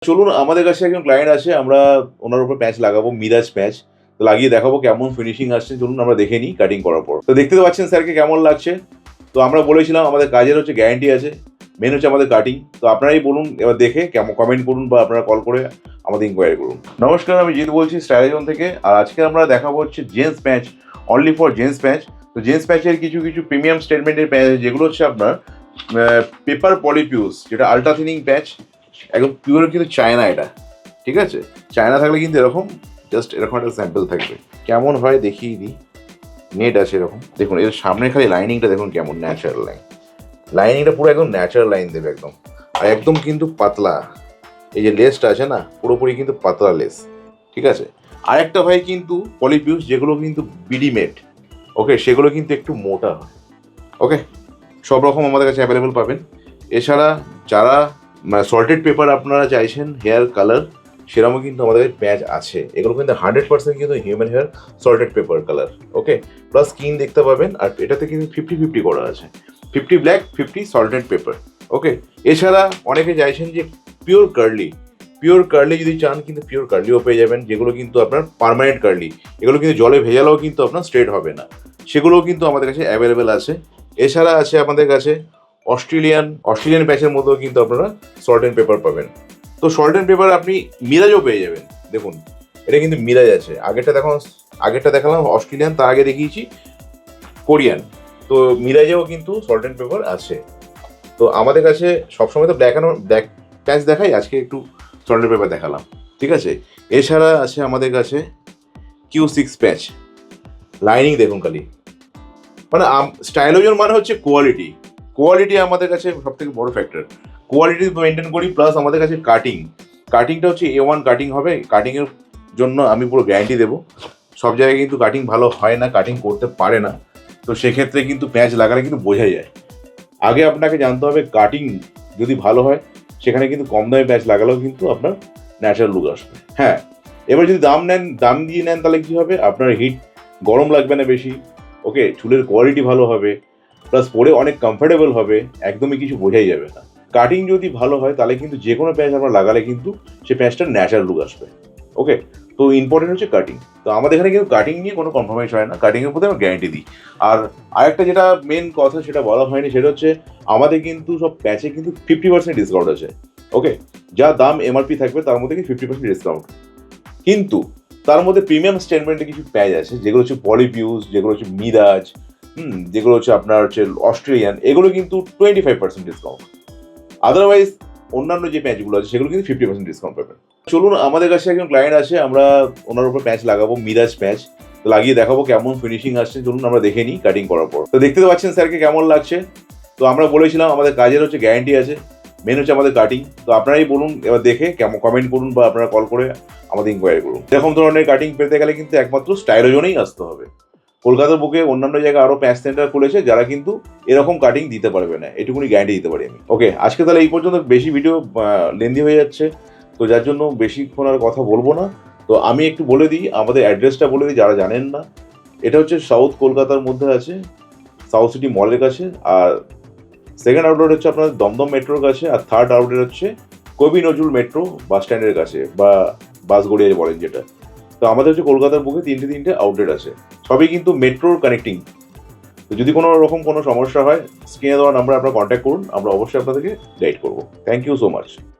চলুন আমাদের কাছে একজন ক্লায়েন্ট আছে, আমরা ওনার উপর প্যাচ লাগাবো, মিরাজ প্যাচ। তো লাগিয়ে দেখাবো কেমন ফিনিশিং আসছে, চলুন আমরা দেখে নিই কাটিং করার পর। তো দেখতে তো পাচ্ছেন স্যারকে কেমন লাগছে। তো আমরা বলেছিলাম আমাদের কাজের হচ্ছে গ্যারান্টি আছে, মেন হচ্ছে আমাদের কাটিং। তো আপনারাই বলুন এবার দেখে কেমন, কমেন্ট করুন বা আপনারা কল করে আমাদের ইনকোয়ারি করুন। নমস্কার, আমি জিৎ বলছি স্টাইলজন থেকে। আর আজকে আমরা দেখাবো হচ্ছে gents patch, only for gents patch. তো জেন্টস প্যাচের কিছু কিছু প্রিমিয়াম স্টেটমেন্টের প্যাচ যেগুলো হচ্ছে আপনার পেপার পলিপিউস, যেটা আল্ট্রা থিনিং প্যাচ, একদম পিওর কিন্তু চায়না এটা, ঠিক আছে। চায়না থাকলে কিন্তু এরকম জাস্ট এরকম একটা স্যাম্পল থাকবে। কেমন হয় দেখিয়ে দিই। নেট আছে এরকম, দেখুন এর সামনে খালি লাইনিংটা দেখুন কেমন ন্যাচারাল লাইন। লাইনিংটা পুরো একদম ন্যাচারাল লাইন দেবে একদম, আর একদম কিন্তু পাতলা। এই যে লেসটা আছে না, পুরোপুরি কিন্তু পাতলা লেস, ঠিক আছে। আরেকটা হয় কিন্তু পলিপিউস, যেগুলো কিন্তু বিডিমেট, ওকে, সেগুলো কিন্তু একটু মোটা হয়। ওকে, সব রকম আমাদের কাছে অ্যাভেলেবেল পাবেন। এছাড়া যারা সল্টেড পেপার আপনারা চাইছেন হেয়ার কালার, সেরকমও কিন্তু আমাদের প্যাচ আছে। এগুলো কিন্তু 100% কিন্তু human hair salted pepper colour, okay. Plus skin দেখতে পাবেন, আর এটাতে কিন্তু 50-50 করা আছে, 50 ব্ল্যাক 50 সল্টেড পেপার, ওকে। এছাড়া অনেকে চাইছেন যে পিওর কার্লি, পিওর কার্লি যদি চান কিন্তু পিওর কার্লিও পেয়ে যাবেন, যেগুলো কিন্তু আপনার পার্মানেন্ট কার্লি। এগুলো কিন্তু জলে ভেজালেও কিন্তু আপনার স্ট্রেট হবে না, সেগুলোও কিন্তু আমাদের কাছে অ্যাভেলেবেল আছে। এছাড়া আছে আমাদের কাছে অস্ট্রেলিয়ান প্যাচের মধ্যেও কিন্তু আপনারা সল্ট অ্যান্ড পেপার পাবেন। তো সল্ট অ্যান্ড পেপার আপনি মিরাজও পেয়ে যাবেন। দেখুন এটা কিন্তু মিরাজ আছে। আগেরটা দেখালাম অস্ট্রেলিয়ান, তার আগে দেখিয়েছি কোরিয়ান। তো মিরাজেও কিন্তু সল্ট অ্যান্ড পেপার আছে। তো আমাদের কাছে সবসময় তো ব্ল্যাক প্যাচ দেখাই, আজকে একটু সল্ট অ্যান্ড পেপার দেখালাম, ঠিক আছে। এছাড়া আছে আমাদের কাছে Q6 প্যাচ। লাইনিং দেখুন খালি, মানে স্টাইলোজন মানে হচ্ছে কোয়ালিটি। কোয়ালিটি আমাদের কাছে সব থেকে বড় ফ্যাক্টর। কোয়ালিটি মেনটেন করি, প্লাস আমাদের কাছে কাটিংটা হচ্ছে A1 কাটিং হবে। কাটিংয়ের জন্য আমি পুরো গ্যারান্টি দেবো। সব জায়গায় কিন্তু কাটিং ভালো হয় না, কাটিং করতে পারে না। তো সেক্ষেত্রে কিন্তু প্যাচ লাগালে কিন্তু বোঝা যায়। আগে আপনাকে জানতে হবে কাটিং যদি ভালো হয়, সেখানে কিন্তু কম দামে প্যাচ লাগালেও কিন্তু আপনার ন্যাচারাল লুক আসবে। হ্যাঁ, এবার যদি দাম দিয়ে নেন তাহলে কী হবে, আপনার হিট গরম লাগবে না বেশি, ওকে। চুলের কোয়ালিটি ভালো হবে, প্লাস পরে অনেক কমফোর্টেবল হবে, একদমই কিছু বোঝাই যাবে না। কাটিং যদি ভালো হয় তাহলে কিন্তু যে কোনো প্যাচ আমরা লাগালে কিন্তু সে প্যাচটার ন্যাচারাল লুক আসবে, ওকে। তো ইম্পর্টেন্ট হচ্ছে কাটিং। তো আমাদের এখানে কিন্তু কাটিং নিয়ে কোনো কম্প্রোমাইজ হয় না, কাটিংয়ের প্রতি আমরা গ্যারান্টি দিই। আর আরেকটা যেটা মেন কথা সেটা বলা হয়নি, সেটা হচ্ছে আমাদের কিন্তু সব প্যাচে কিন্তু 50% ডিসকাউন্ট আছে, ওকে। যা দাম MRP থাকবে তার মধ্যে কি 50% ডিসকাউন্ট। কিন্তু তার মধ্যে প্রিমিয়াম স্টেটমেন্টে কিছু প্যাচ আছে, যেগুলো হচ্ছে পলিপিউস, যেগুলো হচ্ছে মিরাজ, যেগুলো হচ্ছে আপনার হচ্ছে অস্ট্রেলিয়ান, এগুলো কিন্তু 25% ডিসকাউন্ট। আদারওয়াইজ অন্যান্য যে প্যাচগুলো আছে সেগুলো কিন্তু 50% ডিসকাউন্ট পাবেন। চলুন আমাদের কাছে একজন ক্লায়েন্ট আছে, আমরা ওনার উপর প্যাচ লাগাবো, মিরাজ প্যাচ। তো লাগিয়ে দেখাবো কেমন ফিনিশিং আসছে, চলুন আমরা দেখে নিই কাটিং করার পর। তো দেখতে তো পাচ্ছেন স্যারকে কেমন লাগছে। তো আমরা বলেছিলাম আমাদের কাজের হচ্ছে গ্যারান্টি আছে, মেন হচ্ছে আমাদের কাটিং। তো আপনারাই বলুন এবার দেখে কেমন, কমেন্ট করুন বা আপনারা কল করে আমাদের ইনকোয়ারি করুন। এরকম ধরনের কাটিং পেতে গেলে কিন্তু একমাত্র স্টাইলোজনেই আসতে হবে। কলকাতার বুকে অন্যান্য জায়গায় আরও প্যাচ সেন্টার খুলেছে, যারা কিন্তু এরকম কাটিং দিতে পারবে না, এটুকুনি গ্যারান্টি দিতে পারি আমি। ওকে, আজকে তাহলে এই পর্যন্ত, বেশি ভিডিও লেন্দি হয়ে যাচ্ছে, তো যার জন্য বেশিক্ষণ আর কথা বলবো না। তো আমি একটু বলে দিই, আমাদের অ্যাড্রেসটা বলে দিই যারা জানেন না। এটা হচ্ছে সাউথ কলকাতার মধ্যে আছে, সাউথ সিটি মলের কাছে। আর সেকেন্ড আউটলেট হচ্ছে আপনার দমদম মেট্রোর কাছে, আর থার্ড আউটলেট হচ্ছে কবি নজরুল মেট্রো বাস স্ট্যান্ডের কাছে, বা বাসগড়িয়া বলেন যেটা। তো আমাদের হচ্ছে কলকাতার বুকে তিনটে আউটলেট আছে, সবই কিন্তু মেট্রোর কানেক্টিং। তো যদি কোনো রকম কোনো সমস্যা হয়, স্ক্রিনে দেওয়া নাম্বারে আপনারা কন্ট্যাক্ট করুন, আমরা অবশ্যই আপনাদেরকে গাইড করবো। Thank you so much.